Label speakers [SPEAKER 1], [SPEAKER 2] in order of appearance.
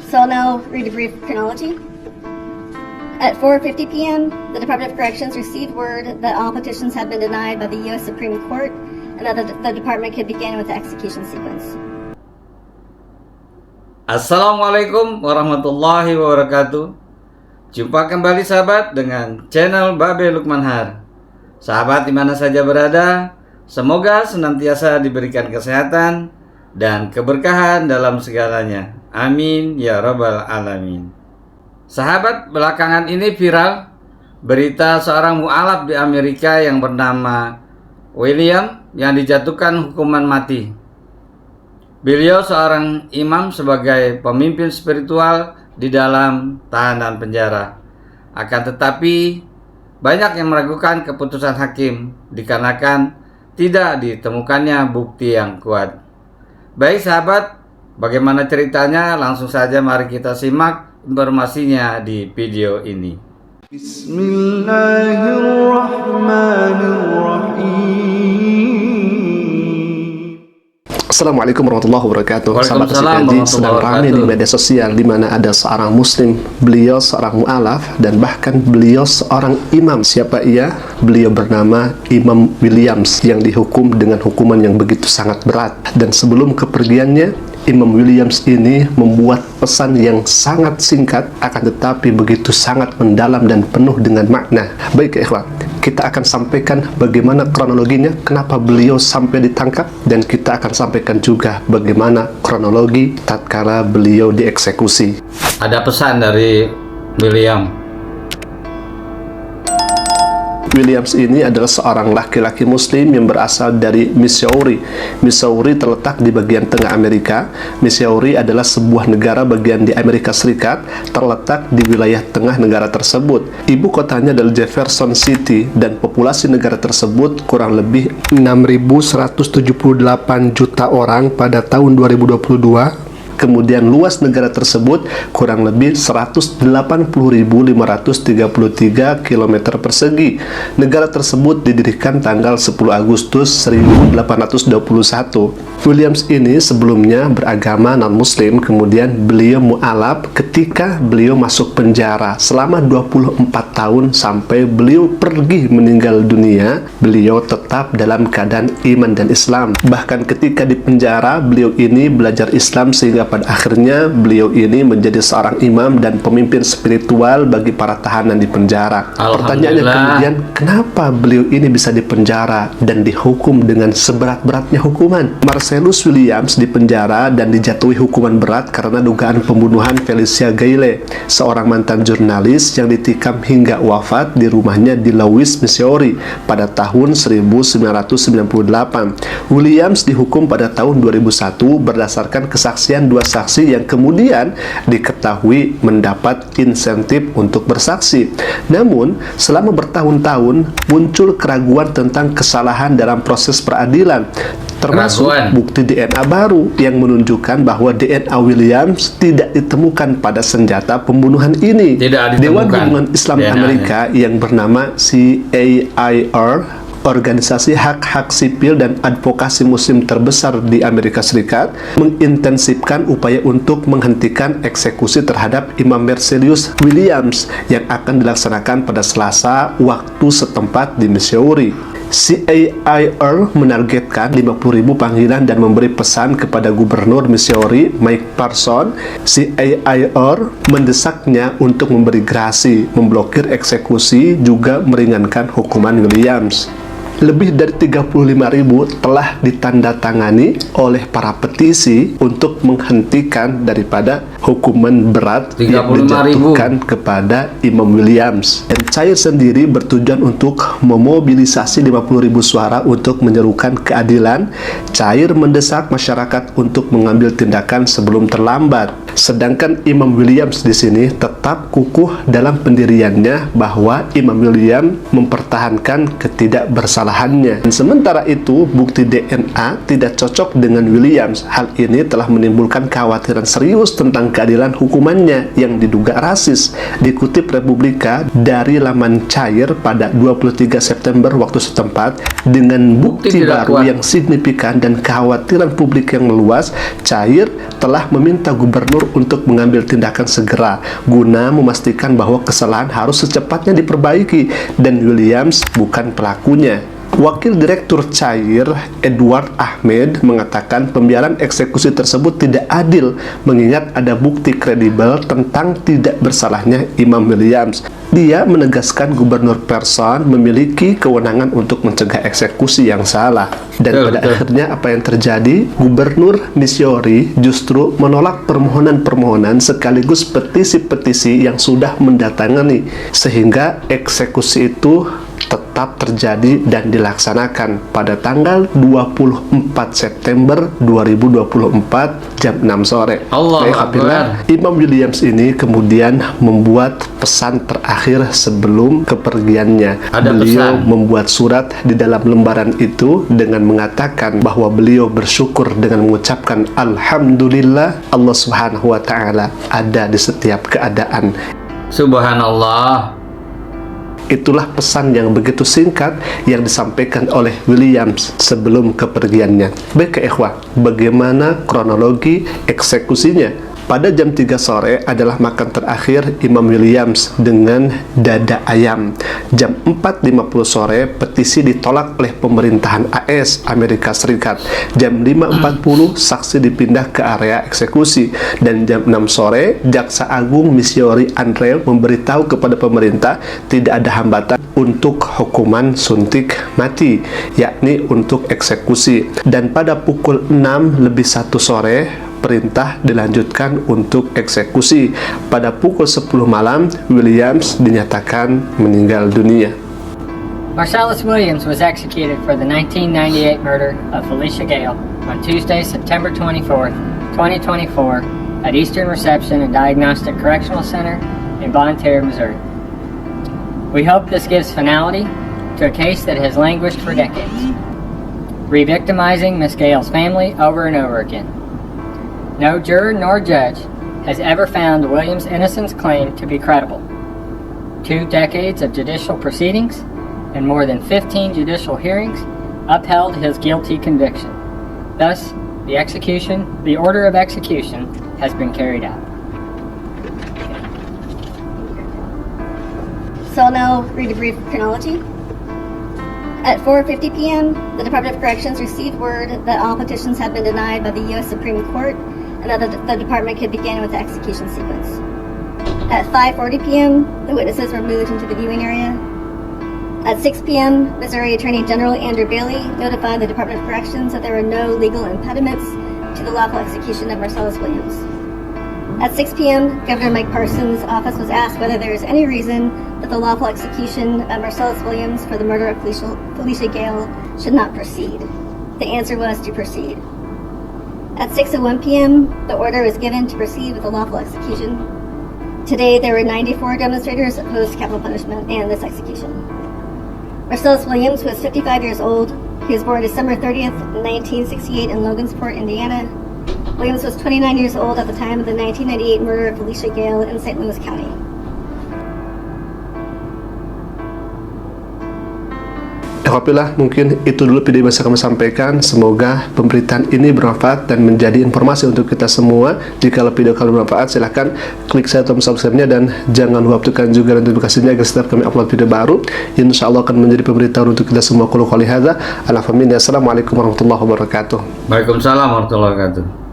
[SPEAKER 1] So I'll now read a brief chronology. At 4:50 p.m., the Department of Corrections received word that all petitions had been denied by the U.S. Supreme Court and that the department could begin with the execution sequence.
[SPEAKER 2] Assalamualaikum warahmatullahi wabarakatuh. Jumpa kembali sahabat dengan channel Babe Lukman Har. Sahabat di mana saja berada, semoga senantiasa diberikan kesehatan dan keberkahan dalam segalanya. Amin ya rabbal alamin. Sahabat, belakangan ini viral berita seorang mu'alaf di Amerika yang bernama William yang dijatuhkan hukuman mati. Beliau seorang imam sebagai pemimpin spiritual di dalam tahanan penjara. Akan tetapi banyak yang meragukan keputusan hakim dikarenakan tidak ditemukannya bukti yang kuat. Baik sahabat, bagaimana ceritanya? Langsung saja mari kita simak informasinya di video ini.
[SPEAKER 3] Assalamualaikum warahmatullahi wabarakatuh. Sahabat Asikaji, sedang ramai di media sosial di mana ada seorang muslim, beliau seorang mu'alaf dan bahkan beliau seorang imam. Siapa ia? Beliau bernama Imam Williams yang dihukum dengan hukuman yang begitu sangat berat. Dan sebelum kepergiannya, Imam Williams ini membuat pesan yang sangat singkat akan tetapi begitu sangat mendalam dan penuh dengan makna. Baik ikhwan, kita akan sampaikan bagaimana kronologinya, kenapa beliau sampai ditangkap, dan kita akan sampaikan juga bagaimana kronologi tatkala beliau dieksekusi.
[SPEAKER 2] Ada pesan dari William.
[SPEAKER 3] Williams ini adalah seorang laki-laki muslim yang berasal dari Missouri. Missouri terletak di bagian tengah Amerika. Missouri adalah sebuah negara bagian di Amerika Serikat, terletak di wilayah tengah negara tersebut. Ibu kotanya adalah Jefferson City dan populasi negara tersebut kurang lebih 6.178 juta orang pada tahun 2022. Kemudian luas negara tersebut kurang lebih 180.533 km persegi. Negara tersebut didirikan tanggal 10 Agustus 1821. Williams ini sebelumnya beragama non-muslim, kemudian beliau mu'alaf ketika beliau masuk penjara selama 24 tahun sampai beliau pergi meninggal dunia. Beliau tetap dalam keadaan iman dan Islam. Bahkan ketika di penjara, beliau ini belajar Islam sehingga pada akhirnya beliau ini menjadi seorang imam dan pemimpin spiritual bagi para tahanan di penjara. Pertanyaannya kemudian, kenapa beliau ini bisa dipenjara dan dihukum dengan seberat-beratnya hukuman? Marcellus Williams dipenjara dan dijatuhi hukuman berat karena dugaan pembunuhan Felicia Gayle, seorang mantan jurnalis yang ditikam hingga wafat di rumahnya di Louis, Missouri pada tahun 1998. Williams dihukum pada tahun 2001 berdasarkan kesaksian dua saksi yang kemudian diketahui mendapat insentif untuk bersaksi. Namun, selama bertahun-tahun muncul keraguan tentang kesalahan dalam proses peradilan, termasuk bukti DNA baru yang menunjukkan bahwa DNA Williams tidak ditemukan pada senjata pembunuhan ini. Dewan Hubungan Islam Amerika yang bernama CAIR, organisasi hak-hak sipil dan advokasi muslim terbesar di Amerika Serikat, mengintensifkan upaya untuk menghentikan eksekusi terhadap Imam Marcellus Williams yang akan dilaksanakan pada Selasa waktu setempat di Missouri. CAIR menargetkan 50.000 panggilan dan memberi pesan kepada Gubernur Missouri, Mike Parson. CAIR mendesaknya untuk memberi grasi, memblokir eksekusi, juga meringankan hukuman Williams. Lebih dari 35.000 telah ditandatangani oleh para petisi untuk menghentikan daripada hukuman berat yang dijatuhkan kepada Imam Williams. Dan CAIR sendiri bertujuan untuk memobilisasi 50.000 suara untuk menyerukan keadilan. CAIR mendesak masyarakat untuk mengambil tindakan sebelum terlambat. Sedangkan Imam Williams di sini tetap kukuh dalam pendiriannya bahwa Imam Williams mempertahankan ketidakbersalahan kesalahannya. Dan sementara itu, bukti DNA tidak cocok dengan Williams. Hal ini telah menimbulkan kekhawatiran serius tentang keadilan hukumannya yang diduga rasis. Dikutip Republika dari laman Cair pada 23 September waktu setempat, dengan bukti baru yang signifikan dan kekhawatiran publik yang meluas, Cair telah meminta gubernur untuk mengambil tindakan segera guna memastikan bahwa kesalahan harus secepatnya diperbaiki dan Williams bukan pelakunya. Wakil Direktur Cair, Edward Ahmed, mengatakan pembiaran eksekusi tersebut tidak adil mengingat ada bukti kredibel tentang tidak bersalahnya Imam Williams. Dia menegaskan Gubernur Person memiliki kewenangan untuk mencegah eksekusi yang salah. Dan pada akhirnya apa yang terjadi? Gubernur Missouri justru menolak permohonan-permohonan sekaligus petisi-petisi yang sudah mendatangani, sehingga eksekusi itu tetap terjadi dan dilaksanakan pada tanggal 24 September 2024 jam 6 sore. Imam Williams ini kemudian membuat pesan terakhir sebelum kepergiannya. Beliau membuat surat di dalam lembaran itu dengan mengatakan bahwa beliau bersyukur dengan mengucapkan Alhamdulillah, Allah Subhanahu wa Ta'ala ada di setiap keadaan.
[SPEAKER 2] Subhanallah.
[SPEAKER 3] Itulah pesan yang begitu singkat yang disampaikan oleh Williams sebelum kepergiannya. Baik ikhwah, bagaimana kronologi eksekusinya? Pada jam 3 sore adalah makan terakhir Imam Williams dengan dada ayam. Jam 4.50 sore petisi ditolak oleh pemerintahan AS Amerika Serikat. Jam 5.40 saksi dipindah ke area eksekusi. Dan jam 6 sore Jaksa Agung Missouri Andrew memberitahu kepada pemerintah tidak ada hambatan untuk hukuman suntik mati, yakni untuk eksekusi. Dan pada pukul 6:01 sore perintah dilanjutkan untuk eksekusi. Pada pukul 10 malam, Williams dinyatakan meninggal dunia.
[SPEAKER 4] Marcellus Williams was executed for the 1998 murder of Felicia Gale on Tuesday, September 24th, 2024 at Eastern Reception and Diagnostic Correctional Center in Bonne Terre, Missouri. We hope this gives finality to a case that has languished for decades, re-victimizing Miss Gale's family over and over again. No juror nor judge has ever found Williams' innocence claim to be credible. 2 decades of judicial proceedings and more than 15 judicial hearings upheld his guilty conviction. Thus, the order of execution has been carried out.
[SPEAKER 1] So I'll now read a brief chronology. At 4:50 p.m., the Department of Corrections received word that all petitions had been denied by the U.S. Supreme Court and that the department could begin with the execution sequence. At 5:40 p.m., the witnesses were moved into the viewing area. At 6 p.m., Missouri Attorney General Andrew Bailey notified the Department of Corrections that there were no legal impediments to the lawful execution of Marcellus Williams. At 6 p.m., Governor Mike Parsons' office was asked whether there is any reason that the lawful execution of Marcellus Williams for the murder of Felicia Gale should not proceed. The answer was to proceed. At 6:01 p.m., the order was given to proceed with the lawful execution. Today, there were 94 demonstrators opposed to capital punishment and this execution. Marcellus Williams was 55 years old. He was born December 30th, 1968 in Logansport, Indiana. Williams was 29 years old at the time of the 1998 murder of Felicia Gale in St. Louis County.
[SPEAKER 3] Alhamdulillah, mungkin itu dulu video yang bisa kami sampaikan. Semoga pemberitaan ini bermanfaat dan menjadi informasi untuk kita semua. Jika video kalian bermanfaat, silahkan klik share atau subscribe-nya dan jangan lupa aktifkan juga notifikasinya agar setiap kami upload video baru, insya Allah akan menjadi pemberitaan untuk kita semua. Assalamualaikum warahmatullahi wabarakatuh.
[SPEAKER 2] Waalaikumsalam warahmatullahi wabarakatuh.